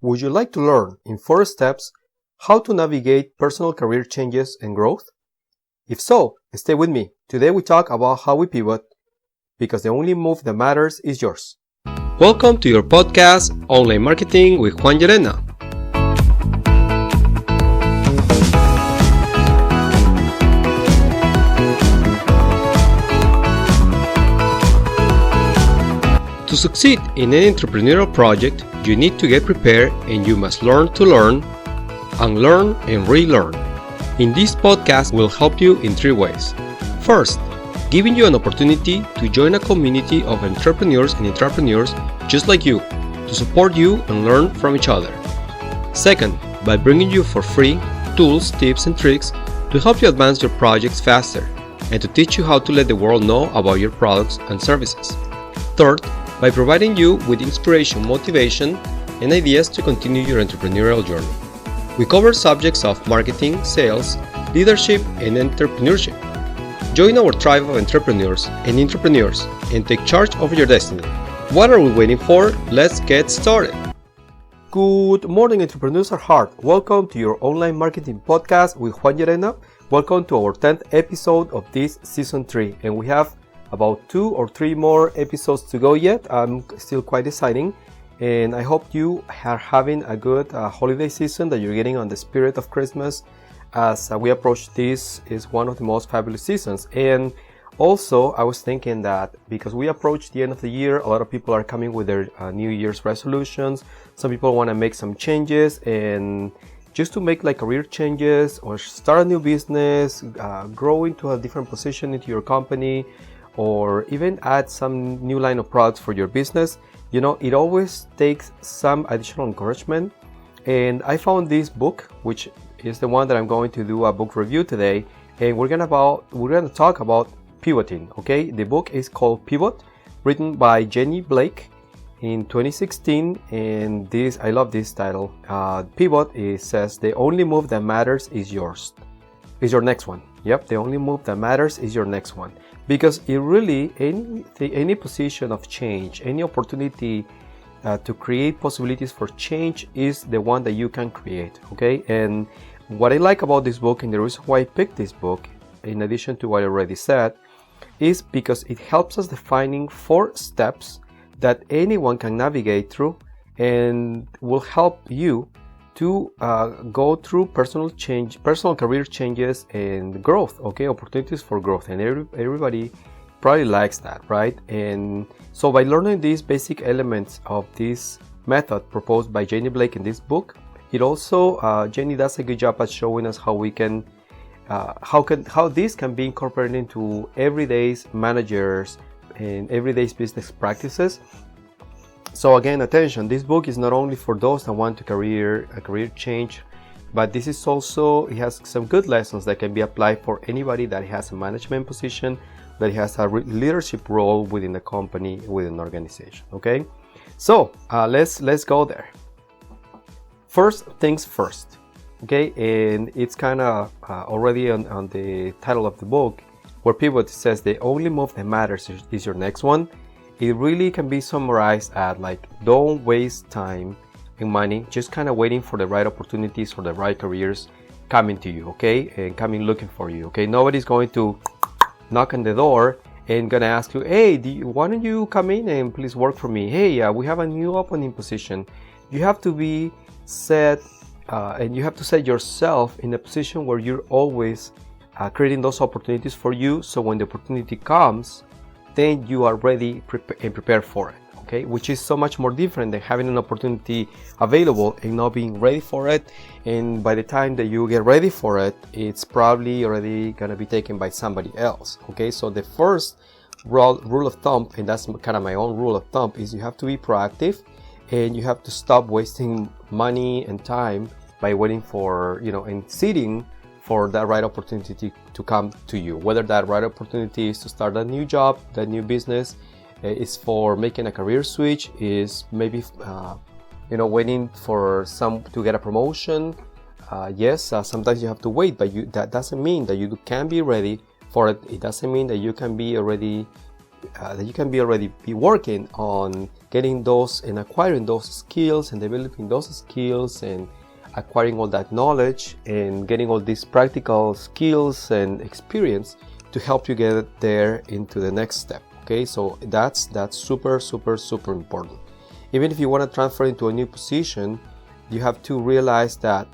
Would you like to learn in 4 steps how to navigate personal career changes and growth? If so, stay with me. Today we talk about how we pivot, because the only move that matters is yours. Welcome to your podcast, Online Marketing with Juan Llerena. To succeed in any entrepreneurial project, you need to get prepared and you must learn to learn, unlearn and relearn. In this podcast, we'll help you in 3 ways. First, giving you an opportunity to join a community of entrepreneurs and intrapreneurs just like you, to support you and learn from each other. Second, by bringing you for free tools, tips and tricks to help you advance your projects faster and to teach you how to let the world know about your products and services. Third, by providing you with inspiration, motivation, and ideas to continue your entrepreneurial journey. We cover subjects of marketing, sales, leadership, and entrepreneurship. Join our tribe of entrepreneurs and entrepreneurs and take charge of your destiny. What are we waiting for? Let's get started. Good morning, entrepreneurs at heart. Welcome to your online marketing podcast with Juan Llerena. Welcome to our 10th episode of this season 3, and we have about 2 or 3 more episodes to go yet. I'm still quite exciting, and I hope you are having a good holiday season, that you're getting on the spirit of Christmas as we approach. This is one of the most fabulous seasons. And also I was thinking that because we approach the end of the year, a lot of people are coming with their New Year's resolutions. Some people want to make some changes, and just to make like career changes or start a new business, grow into a different position into your company, or even add some new line of products for your business. You know, it always takes some additional encouragement. And I found this book, which is the one that I'm going to do a book review today. And we're gonna talk about pivoting. Okay, the book is called Pivot, written by Jenny Blake in 2016. And I love this title. Pivot, it says the only move that matters is your next one. Yep, the only move that matters is your next one. Because it really, any position of change, any opportunity to create possibilities for change is the one that you can create, okay? And what I like about this book, and the reason why I picked this book, in addition to what I already said, is because it helps us defining 4 steps that anyone can navigate through and will help you to go through personal career changes and growth, okay? Opportunities for growth, and everybody probably likes that, right? And so by learning these basic elements of this method proposed by Jenny Blake in this book, it also Jenny does a good job at showing us how we can how this can be incorporated into everyday's managers and everyday's business practices. So again, attention, this book is not only for those that want a career change, but this is also, it has some good lessons that can be applied for anybody that has a management position, that has a leadership role within the company, within an organization, okay? So let's go there. First things first, okay? And it's kind of already on the title of the book, where Pivot says the only move that matters is your next one. It really can be summarized at like, don't waste time and money just kind of waiting for the right opportunities or the right careers coming to you, okay? And coming looking for you, okay? Nobody's going to knock on the door and gonna ask you, hey, why don't you come in and please work for me? Hey, we have a new opening position. You have to be set, and you have to set yourself in a position where you're always creating those opportunities for you. So when the opportunity comes, then you are ready and prepared for it, okay? Which is so much more different than having an opportunity available and not being ready for it. And by the time that you get ready for it, it's probably already gonna be taken by somebody else, okay? So the first rule of thumb, and that's kind of my own rule of thumb, is you have to be proactive, and you have to stop wasting money and time by waiting for, and sitting for that right opportunity to come to you. Whether that right opportunity is to start a new job, that new business, is for making a career switch, is maybe waiting for to get a promotion. Yes, sometimes you have to wait, but that doesn't mean that you can be ready for it. It doesn't mean that you can be already already be working on getting those and acquiring those skills and developing those skills and acquiring all that knowledge and getting all these practical skills and experience to help you get there into the next step. Okay, so that's super important. Even if you want to transfer into a new position, you have to realize that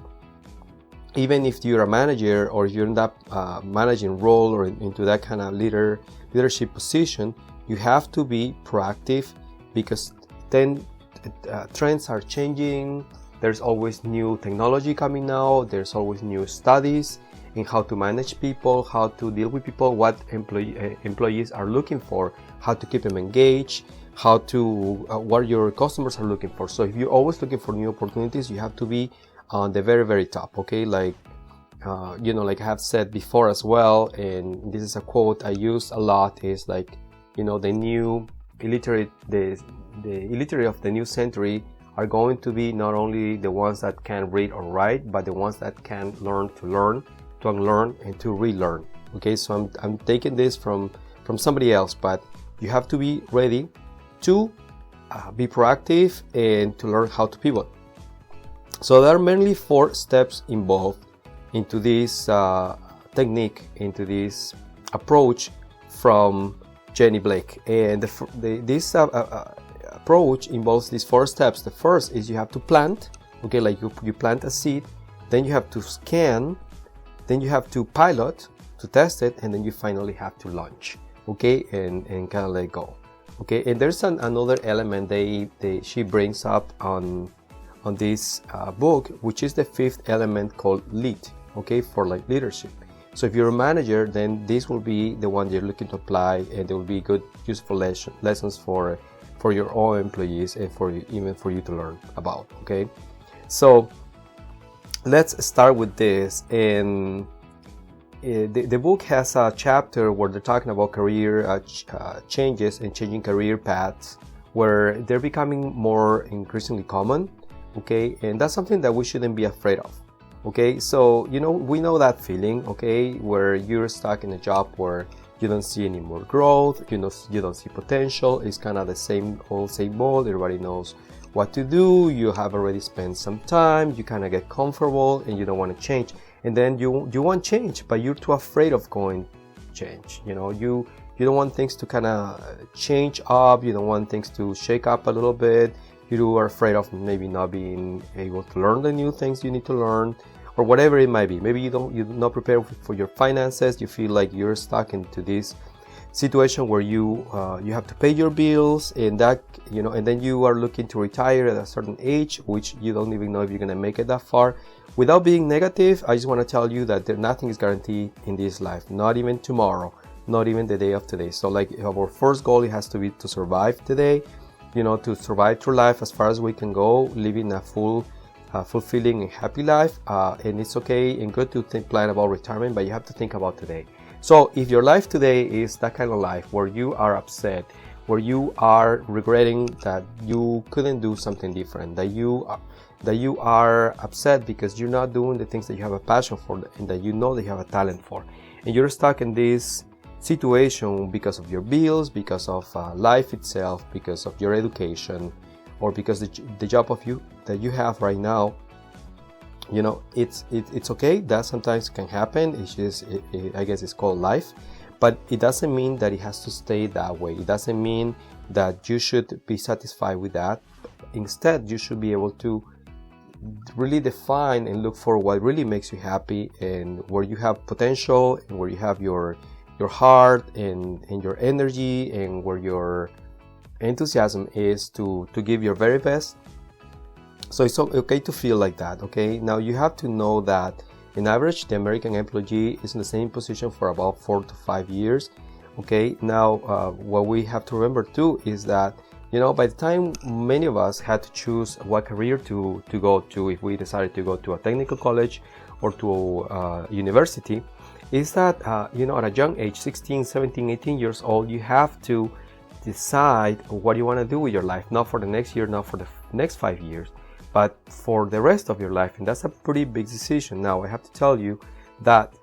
even if you're a manager or if you're in that managing role or into that kind of leadership position, you have to be proactive, because then trends are changing. There's always new technology coming out. There's always new studies in how to manage people, how to deal with people, what employees are looking for, how to keep them engaged, how to what your customers are looking for. So if you're always looking for new opportunities, you have to be on the very top. Okay, like like I have said before as well, and this is a quote I use a lot, is like, the new illiterate, the illiterate of the new century are going to be not only the ones that can read or write, but the ones that can learn, to unlearn, and to relearn. Okay, so I'm taking this from somebody else, but you have to be ready to be proactive and to learn how to pivot. So there are mainly 4 steps involved into this technique, into this approach from Jenny Blake, and this approach involves these 4 steps. The first is you have to plant. Okay, like you plant a seed, then you have to scan, then you have to pilot, to test it, and then you finally have to launch. Okay, and kind of let go. Okay, and there's another element she brings up on this book, which is the 5th element called lead. Okay, for like leadership. So if you're a manager, then this will be the one you're looking to apply, and there will be good, useful lessons for your own employees and even for you to learn about. Okay, so let's start with this. And the book has a chapter where they're talking about career changes and changing career paths, where they're becoming more increasingly common. Okay, and that's something that we shouldn't be afraid of. Okay, so we know that feeling, okay, where you're stuck in a job where you don't see any more growth, you don't see potential. It's kind of the same old. Everybody knows what to do. You have already spent some time, you kind of get comfortable, and you don't want to change. And then you want change, but you're too afraid of going change. You don't want things to kind of change up. You don't want things to shake up a little bit. You are afraid of maybe not being able to learn the new things you need to learn, or whatever it might be. Maybe you're not prepared for your finances. You feel like you're stuck into this situation where you have to pay your bills, and that and then you are looking to retire at a certain age, which you don't even know if you're going to make it that far. Without being negative, I just want to tell you that nothing is guaranteed in this life, not even tomorrow, not even the day of today. So like our first goal, it has to be to survive today, to survive through life as far as we can go, living a fulfilling and happy life. And it's okay and good to plan about retirement, but you have to think about today. So if your life today is that kind of life where you are upset, where you are regretting that you couldn't do something different, that you are upset because you're not doing the things that you have a passion for and that you know that you have a talent for, and you're stuck in this situation because of your bills, because of life itself, because of your education, or because the job that you have right now, it's okay. That sometimes can happen. It's just I guess it's called life, but it doesn't mean that it has to stay that way. It doesn't mean that you should be satisfied with that. Instead, you should be able to really define and look for what really makes you happy, and where you have potential, and where you have your heart and your energy, and where your enthusiasm is to give your very best. So it's okay to feel like that. Okay, now you have to know that in average the American employee is in the same position for about 4 to 5 years. Okay, now what we have to remember too is that by the time many of us had to choose what career to go to, if we decided to go to a technical college or to university, is that at a young age, 16, 17, 18 years old, you have to decide what you want to do with your life, not for the next year, not for the next 5 years, but for the rest of your life. And that's a pretty big decision. Now I have to tell you that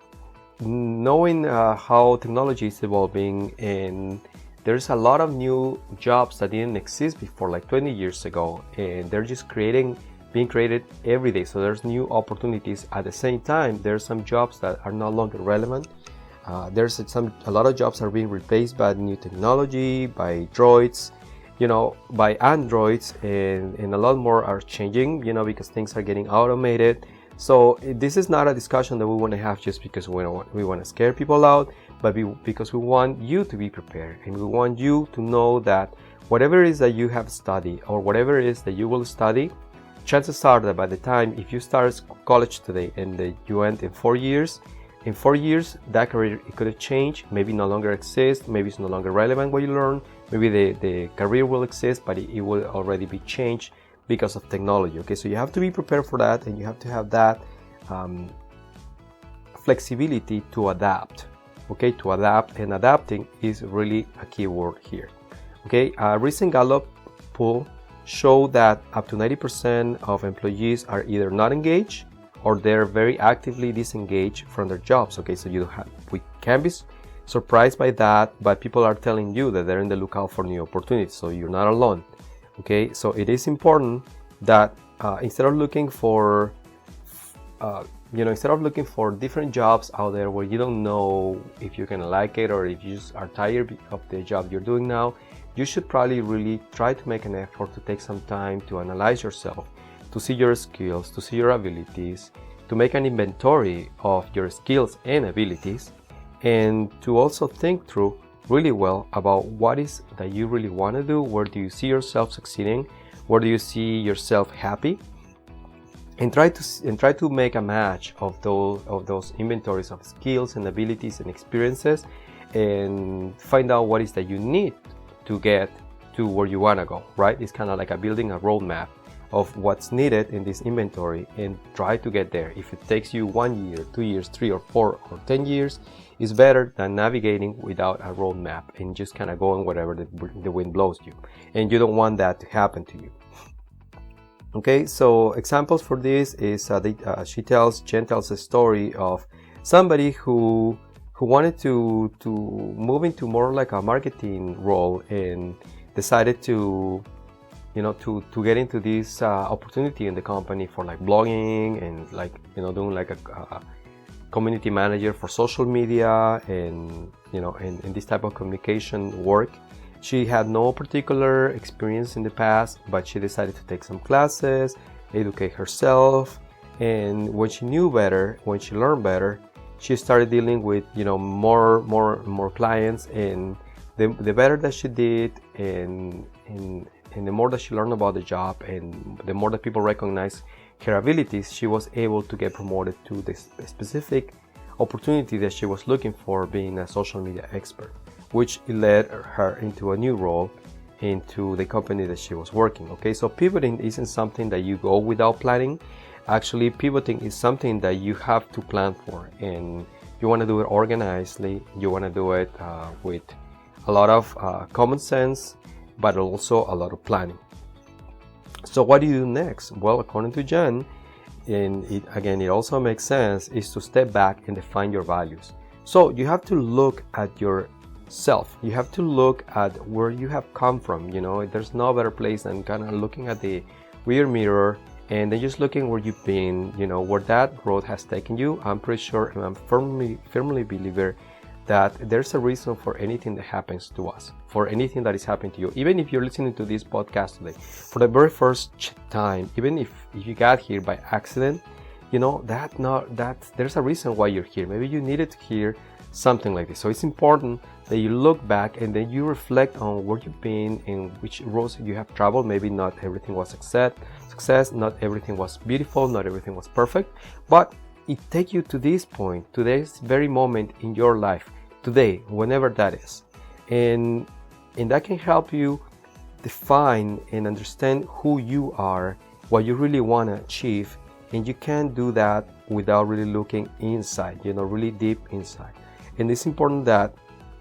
knowing how technology is evolving, and there's a lot of new jobs that didn't exist before, like 20 years ago, and they're just being created every day. So there's new opportunities. At the same time, there's some jobs that are no longer relevant. A lot of jobs are being replaced by new technology, by droids, by androids, and a lot more are changing, because things are getting automated. So this is not a discussion that we want to have just because we want to scare people out, but because we want you to be prepared, and we want you to know that whatever it is that you have studied or whatever it is that you will study, chances are that by the time, if you start college today and you end in 4 years, that career, it could have changed, maybe no longer exists, maybe it's no longer relevant what you learn, maybe the career will exist, but it will already be changed because of technology. Okay, so you have to be prepared for that, and you have to have that flexibility to adapt. Okay, to adapt, and adapting is really a key word here. Okay, a recent Gallup poll showed that up to 90% of employees are either not engaged or they're very actively disengaged from their jobs. Okay, so we can be surprised by that, but people are telling you that they're in the lookout for new opportunities, so you're not alone. Okay, so it is important that instead of looking for different jobs out there where you don't know if you're gonna like it, or if you just are tired of the job you're doing now, you should probably really try to make an effort to take some time to analyze yourself, to see your skills, to see your abilities, to make an inventory of your skills and abilities, and to also think through really well about what is that you really want to do. Where do you see yourself succeeding? Where do you see yourself happy? And try to make a match of those inventories of skills and abilities and experiences, and find out what is that you need to get to where you want to go, right? It's kind of like building a roadmap of what's needed in this inventory, and try to get there. If it takes you 1 year, 2 years, 3 or 4 or 10 years, it's better than navigating without a roadmap and just kind of going wherever the wind blows you. And you don't want that to happen to you. Okay, so examples for this is Jen tells a story of somebody who wanted to move into more like a marketing role, and decided to get into this opportunity in the company for like blogging and doing like a community manager for social media and this type of communication work. She had no particular experience in the past, but she decided to take some classes, educate herself, and when she learned better, she started dealing with more clients, and the better that she did, and the more that she learned about the job, and the more that people recognize her abilities, she was able to get promoted to this specific opportunity that she was looking for, being a social media expert, which led her into a new role into the company that she was working. Okay, so pivoting isn't something that you go without planning. Actually, pivoting is something that you have to plan for, and you want to do it organizedly. You want to do it with a lot of common sense, but also a lot of planning. So what do you do next? Well, according to Jen, and it also makes sense, is to step back and define your values. So you have to look at yourself. You have to look at where you have come from. There's no better place than kind of looking at the rear mirror and then just looking where you've been, where that road has taken you. I'm pretty sure, and I'm firmly believer that there's a reason for anything that happens to us, for anything that is happening to you. Even if you're listening to this podcast today for the very first time, even if you got here by accident, there's a reason why you're here. Maybe you needed to hear something like this. So it's important that you look back and then you reflect on where you've been and which roads you have traveled. Maybe not everything was success, not everything was beautiful, not everything was perfect, but it takes you to this point, to this very moment in your life, today, whenever that is. And that can help you define and understand who you are, what you really want to achieve. And you can't do that without really looking inside, really deep inside. And it's important that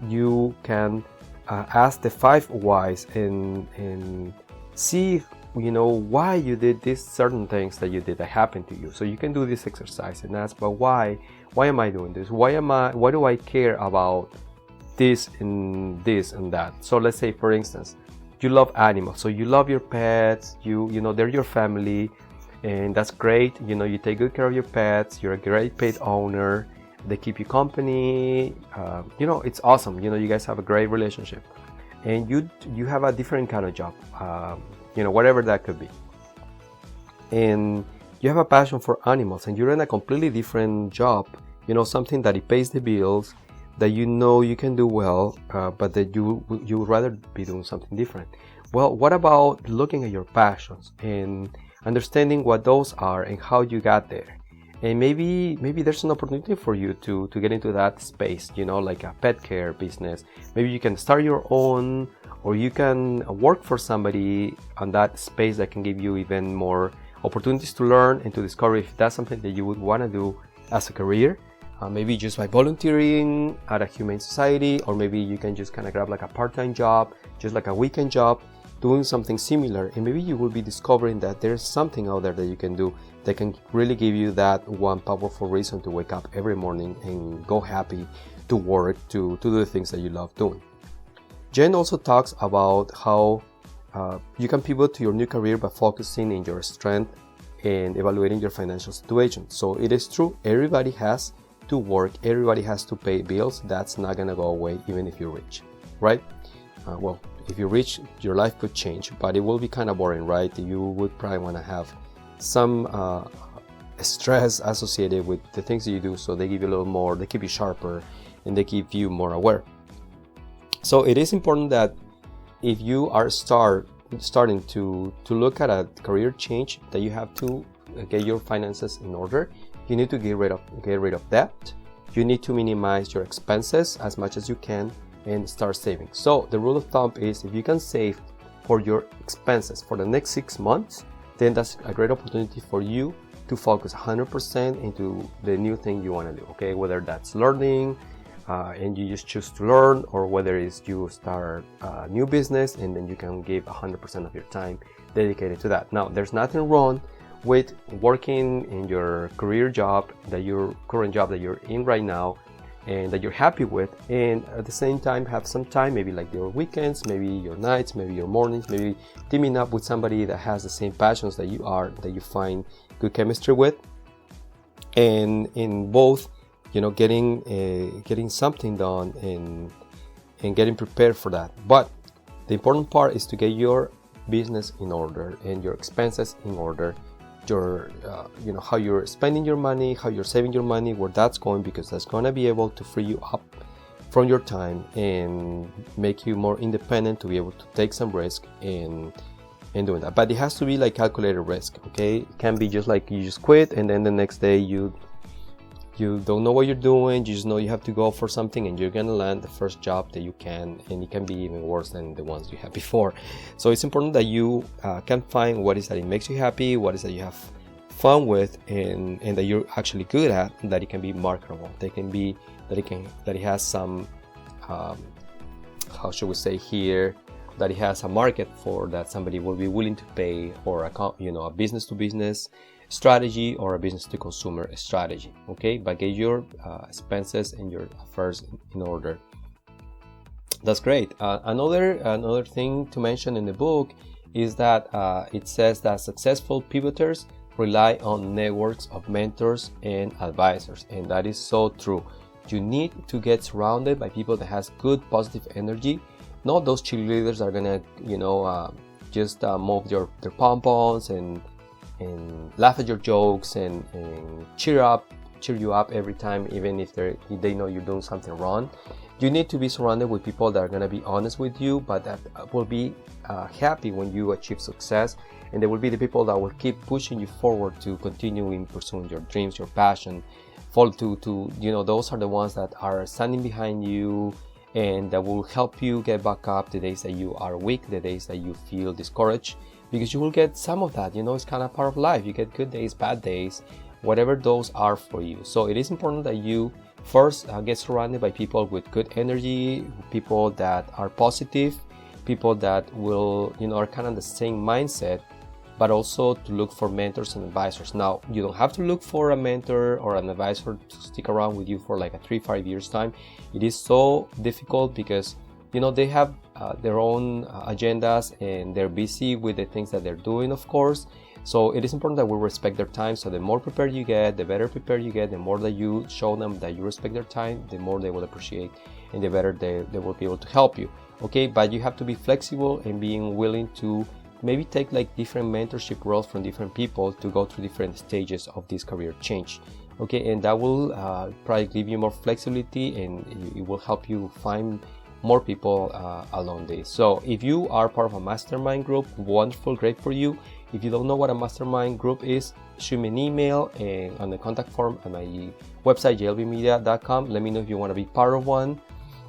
you can ask the 5 whys and see why you did these certain things that you did that happened to you. So you can do this exercise and ask, but why am I doing this? Why do I care about this and this and that. So let's say, for instance, you love animals, so you love your pets, you know they're your family, and that's great. You know, you take good care of your pets, you're a great pet owner, they keep you company, you know, it's awesome. You know, you guys have a great relationship, and you have a different kind of job, you know, whatever that could be, and you have a passion for animals, and you're in a completely different job, you know, something that it pays the bills, that you know you can do well, but that you would rather be doing something different. Well, what about looking at your passions and understanding what those are and how you got there? And maybe there's an opportunity for you to get into that space, you know, like a pet care business. Maybe you can start your own, or you can work for somebody on that space that can give you even more opportunities to learn and to discover if that's something that you would want to do as a career. Maybe just by volunteering at a humane society, or maybe you can just kind of grab like a part-time job, just like a weekend job, doing something similar, and maybe you will be discovering that there's something out there that you can do that can really give you that one powerful reason to wake up every morning and go happy to work, to do the things that you love doing. Jen also talks about how you can pivot to your new career by focusing in your strength and evaluating your financial situation. So it is true, everybody has to work, everybody has to pay bills. That's not gonna go away even if you're rich, right? Well, if you're rich, your life could change, but it will be kind of boring, right? You would probably want to have some stress associated with the things that you do, so they give you a little more, they keep you sharper, and they keep you more aware. So it is important that if you are starting to look at a career change, that you have to get your finances in order. You need to get rid of debt. You need to minimize your expenses as much as you can and start saving. So the rule of thumb is, if you can save for your expenses for the next 6 months, then that's a great opportunity for you to focus 100% into the new thing you want to do. Okay, whether that's learning and you just choose to learn, or whether it's you start a new business and then you can give 100% of your time dedicated to that. Now, there's nothing wrong with working in your career job, your current job that you're in right now and that you're happy with, and at the same time have some time, maybe like your weekends, maybe your nights, maybe your mornings, maybe teaming up with somebody that has the same passions that you are, that you find good chemistry with, and in both, you know, getting something done and getting prepared for that. But the important part is to get your business in order and your expenses in order, your you know, how you're spending your money, how you're saving your money, where that's going, because that's going to be able to free you up from your time and make you more independent to be able to take some risk in doing that. But it has to be like calculated risk. Okay, it can be just like you just quit and then the next day you don't know what you're doing, you just know you have to go for something and you're gonna land the first job that you can, and it can be even worse than the ones you had before. So it's important that you can find what is that it makes you happy, what is that you have fun with, and that you're actually good at, that it can be marketable, that it has some how should we say here, that it has a market for, that somebody will be willing to pay, or a business to business strategy or a business to consumer strategy. Okay, but get your expenses and your affairs in order. That's great. Another thing to mention in the book is that it says that successful pivoters rely on networks of mentors and advisors, and that is so true. You need to get surrounded by people that has good positive energy, not those cheerleaders that are gonna just move their pom-poms and laugh at your jokes and cheer you up every time, even if they know you're doing something wrong. You need to be surrounded with people that are going to be honest with you, but that will be happy when you achieve success, and they will be the people that will keep pushing you forward to continue in pursuing your dreams, your passion. Those are the ones that are standing behind you and that will help you get back up the days that you are weak, the days that you feel discouraged, because you will get some of that. It's kind of part of life. You get good days, bad days, whatever those are for you. So it is important that you first get surrounded by people with good energy, people that are positive, people that will, are kind of the same mindset, but also to look for mentors and advisors. Now, you don't have to look for a mentor or an advisor to stick around with you for like a 3-5 years time. It is so difficult because they have their own agendas, and they're busy with the things that they're doing, of course. So it is important that we respect their time. So the more prepared you get, the better prepared you get, the more that you show them that you respect their time, the more they will appreciate, and the better they will be able to help you. Okay, but you have to be flexible and being willing to maybe take like different mentorship roles from different people to go through different stages of this career change. Okay, and that will probably give you more flexibility, and it will help you find more people along this. So if you are part of a mastermind group, wonderful, great for you. If you don't know what a mastermind group is, shoot me an email on the contact form on my website, jlbmedia.com. Let me know if you want to be part of one.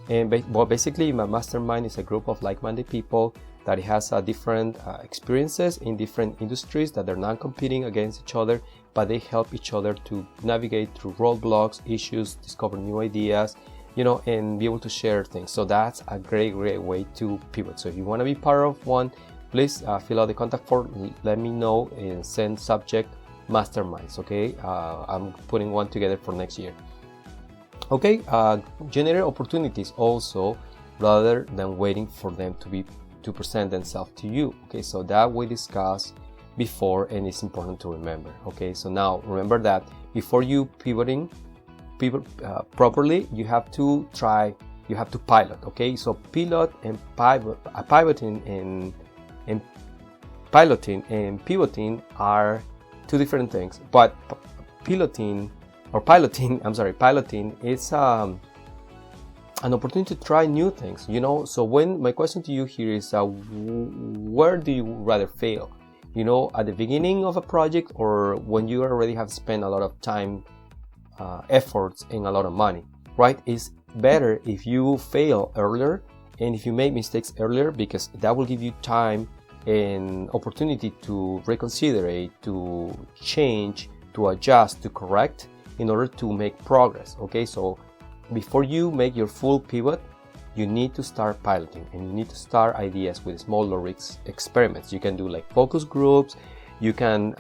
And basically, my mastermind is a group of like-minded people that has different experiences in different industries, that they're not competing against each other, but they help each other to navigate through roadblocks, issues, discover new ideas, and be able to share things. So that's a great way to pivot. So if you want to be part of one, please fill out the contact form, let me know, and send subject masterminds. Okay, I'm putting one together for next year. Okay, generate opportunities also, rather than waiting for them to present themselves to you. Okay, so that we discussed before, and it's important to remember. Okay, so now remember that before you pivot properly, you have to pilot. Okay, so piloting and pivoting are two different things, but piloting is an opportunity to try new things. So when my question to you here is, where do you rather fail? At the beginning of a project, or when you already have spent a lot of time, efforts, and a lot of money, right? It's better if you fail earlier and if you make mistakes earlier, because that will give you time and opportunity to reconsider, to change, to adjust, to correct, in order to make progress. Okay, so before you make your full pivot, you need to start piloting, and you need to start ideas with small risk experiments. You can do like focus groups. You can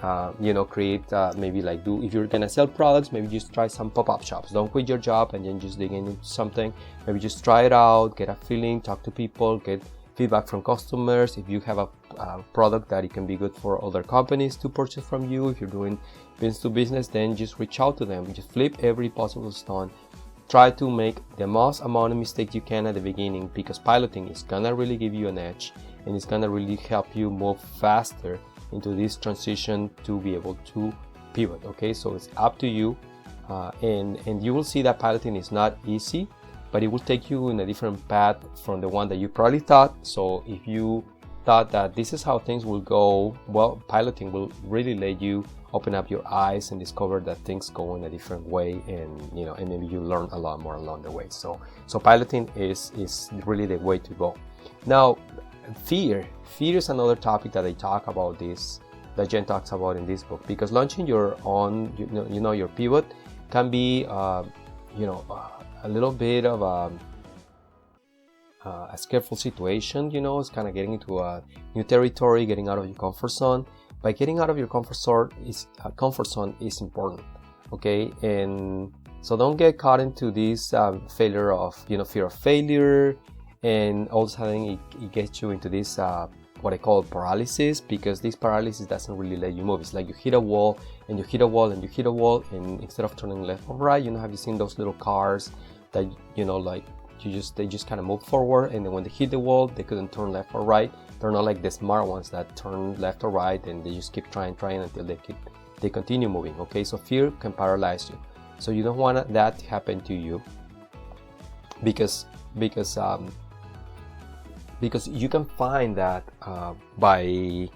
create maybe like if you're gonna sell products, maybe just try some pop-up shops. Don't quit your job and then just dig into something. Maybe just try it out, get a feeling, talk to people, get feedback from customers. If you have a product that it can be good for other companies to purchase from you, if you're doing business to business, then just reach out to them. Just flip every possible stone. Try to make the most amount of mistakes you can at the beginning, because piloting is gonna really give you an edge, and it's gonna really help you move faster into this transition to be able to pivot. Okay, so it's up to you, and you will see that piloting is not easy, but it will take you in a different path from the one that you probably thought. So if you thought that this is how things will go, well, piloting will really let you open up your eyes and discover that things go in a different way, and and maybe you learn a lot more along the way. So piloting is really the way to go. Now, fear is another topic that I talk about that Jen talks about in this book, because launching your own your pivot can be a little bit of a scareful situation. It's kind of getting into a new territory, getting out of your comfort zone. By getting out of your comfort zone is important. Okay, and so don't get caught into this fear of failure, and all of a sudden it gets you into this what I call paralysis, because this paralysis doesn't really let you move. It's like you hit a wall and you hit a wall and you hit a wall, and instead of turning left or right, have you seen those little cars that they just kind of move forward, and then when they hit the wall they couldn't turn left or right. They're not like the smart ones that turn left or right and they just keep trying until they continue moving. Okay, so fear can paralyze you. So you don't want that to happen to you, because you can find that by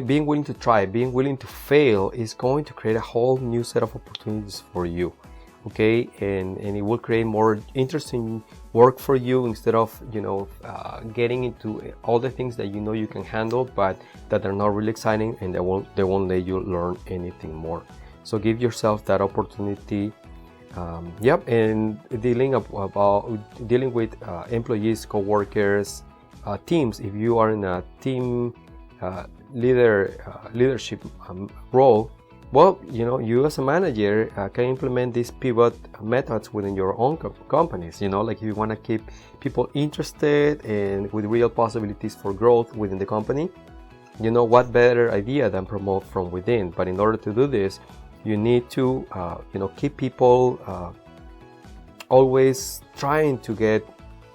being willing to try, being willing to fail, is going to create a whole new set of opportunities for you. Okay, and it will create more interesting work for you, instead of getting into all the things that you can handle, but that are not really exciting, and they won't let you learn anything more. So give yourself that opportunity. And dealing with employees, co-workers, teams. If you are in a team leadership role, well, you as a manager can implement these pivot methods within your own companies. Like if you want to keep people interested and with real possibilities for growth within the company, what better idea than promote from within? But in order to do this, you need to keep people always trying to get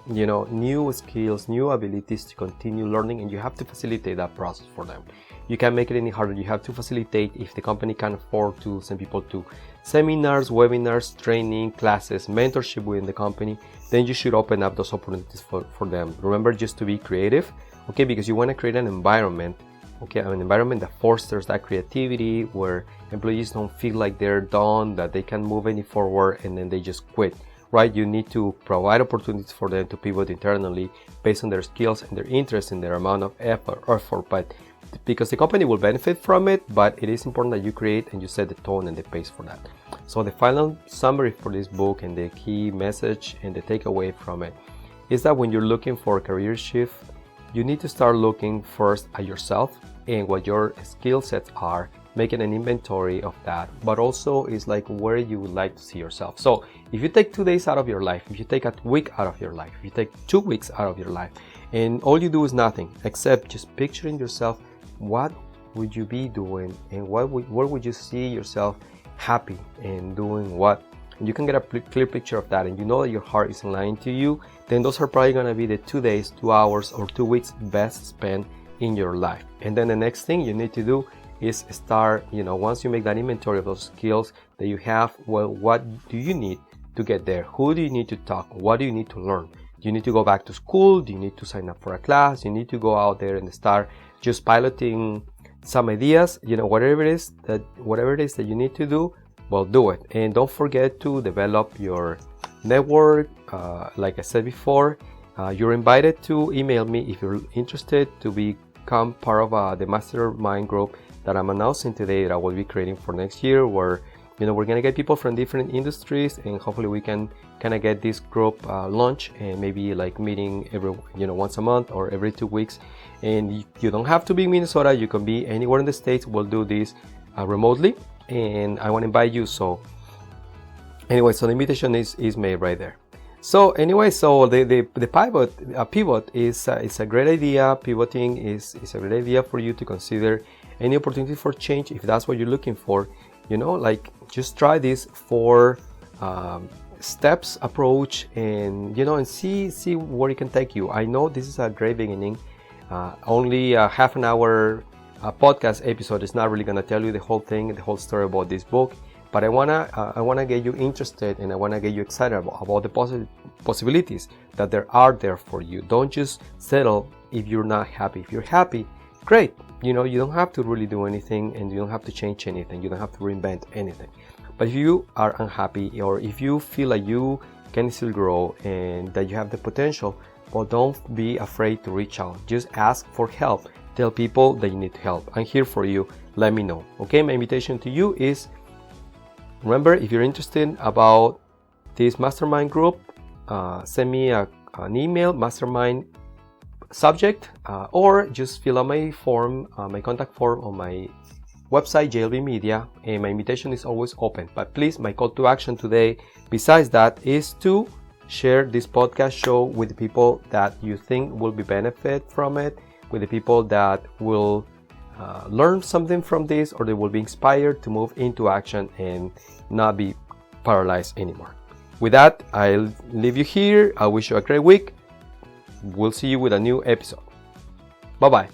new skills, new abilities to continue learning, and you have to facilitate that process for them. You can't make it any harder. You have to facilitate. If the company can afford to send people to seminars, webinars, training, classes, mentorship within the company, then you should open up those opportunities for them. Remember just to be creative, okay, because you want to create an environment, okay, an environment that fosters that creativity, where employees don't feel like they're done, that they can't move any forward, and then they just quit. Right? You need to provide opportunities for them to pivot internally based on their skills and their interest and their amount of effort. But because the company will benefit from it, but it is important that you create and you set the tone and the pace for that. So the final summary for this book and the key message and the takeaway from it is that when you're looking for a career shift, you need to start looking first at yourself and what your skill sets are, making an inventory of that, but also is like where you would like to see yourself. So if you take 2 days out of your life, if you take a week out of your life, if you take 2 weeks out of your life, and all you do is nothing except just picturing yourself, what would you be doing and where would you see yourself happy and doing what? And you can get a clear picture of that, and you know that your heart is lying to you, then those are probably going to be the 2 days, 2 hours, or 2 weeks best spent in your life. And then the next thing you need to do is start, once you make that inventory of those skills that you have, well, what do you need to get there? Who do you need to talk? What do you need to learn? Do you need to go back to school? Do you need to sign up for a class? You need to go out there and start just piloting some ideas, whatever it is that you need to do, well, do it. And don't forget to develop your network. Like I said before, you're invited to email me if you're interested to become part of the mastermind group that I'm announcing today that I will be creating for next year, where we're gonna get people from different industries, and hopefully we can kind of get this group launched and maybe like meeting every once a month or every 2 weeks. And you don't have to be in Minnesota, you can be anywhere in the States. We'll do this remotely, and I want to invite you. So anyway, so the invitation is made right there. So anyway, so the pivot is a great idea. Pivoting is a great idea for you to consider any opportunity for change if that's what you're looking for. Like just try this 4 steps approach, and and see where it can take you. I know this is a great beginning. Only a half an hour podcast episode is not really gonna tell you the whole thing, the whole story about this book. But I wanna get you interested, and I wanna get you excited about the possibilities that there are there for you. Don't just settle if you're not happy. If you're happy, great. You don't have to really do anything, and you don't have to change anything. You don't have to reinvent anything. But if you are unhappy, or if you feel like you can still grow and that you have the potential, well, don't be afraid to reach out. Just ask for help. Tell people that you need help. I'm here for you. Let me know. Okay, my invitation to you is, remember, if you're interested about this mastermind group, send me an email, mastermind subject, or just fill out my form, my contact form on my website, JLLB Media, and my invitation is always open. But please, my call to action today, besides that, is to share this podcast show with the people that you think will be benefit from it, with the people that will learn something from this, or they will be inspired to move into action and not be paralyzed anymore. With that, I'll leave you here. I wish you a great week. We'll see you with a new episode. Bye-bye.